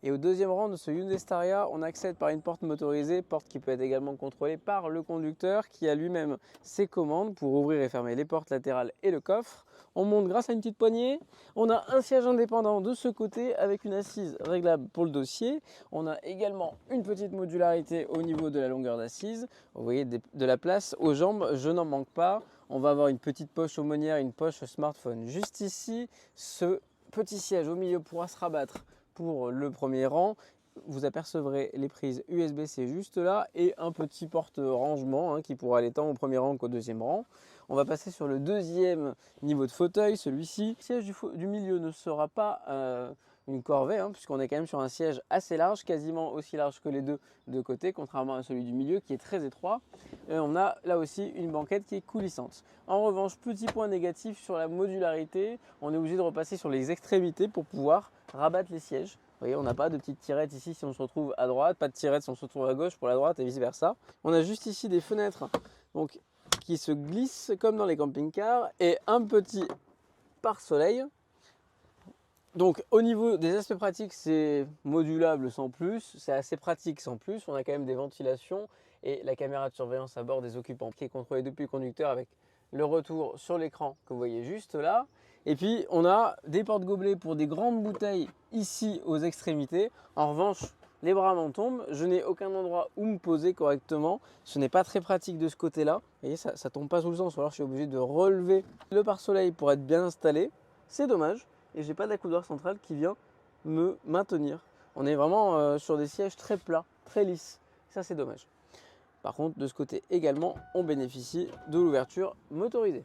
Et au deuxième rang de ce Hyundai Staria, on accède par une porte motorisée, porte qui peut être également contrôlée par le conducteur qui a lui-même ses commandes pour ouvrir et fermer les portes latérales et le coffre. On monte grâce à une petite poignée. On a un siège indépendant de ce côté avec une assise réglable pour le dossier. On a également une petite modularité au niveau de la longueur d'assise. Vous voyez, de la place aux jambes, je n'en manque pas. On va avoir une petite poche aumônière, une poche smartphone juste ici. Ce petit siège au milieu pourra se rabattre pour le premier rang. Vous apercevrez les prises USB-C juste là et un petit porte-rangement qui pourra aller tant au premier rang qu'au deuxième rang. On va passer sur le deuxième niveau de fauteuil, celui-ci. Le siège du milieu ne sera pas une corvée, puisqu'on est quand même sur un siège assez large, quasiment aussi large que les deux de côté, contrairement à celui du milieu qui est très étroit. Et on a là aussi une banquette qui est coulissante. En revanche, petit point négatif sur la modularité, on est obligé de repasser sur les extrémités pour pouvoir rabattre les sièges. Vous voyez, on n'a pas de petite tirette ici si on se retrouve à droite, pas de tirette si on se retrouve à gauche pour la droite et vice versa. On a juste ici des fenêtres donc, qui se glissent comme dans les camping-cars et un petit pare-soleil. Donc au niveau des aspects pratiques, c'est modulable sans plus, c'est assez pratique sans plus. On a quand même des ventilations et la caméra de surveillance à bord des occupants qui est contrôlée depuis le conducteur avec le retour sur l'écran que vous voyez juste là. Et puis on a des portes-gobelets pour des grandes bouteilles ici aux extrémités. En revanche, les bras m'en tombent, je n'ai aucun endroit où me poser correctement. Ce n'est pas très pratique de ce côté-là. Vous voyez, ça ne tombe pas sous le sens, ou alors je suis obligé de relever le pare-soleil pour être bien installé. C'est dommage. Et j'ai pas d'accoudoir central qui vient me maintenir. On est vraiment sur des sièges très plats, très lisses. Ça, c'est dommage. Par contre, de ce côté également, on bénéficie de l'ouverture motorisée.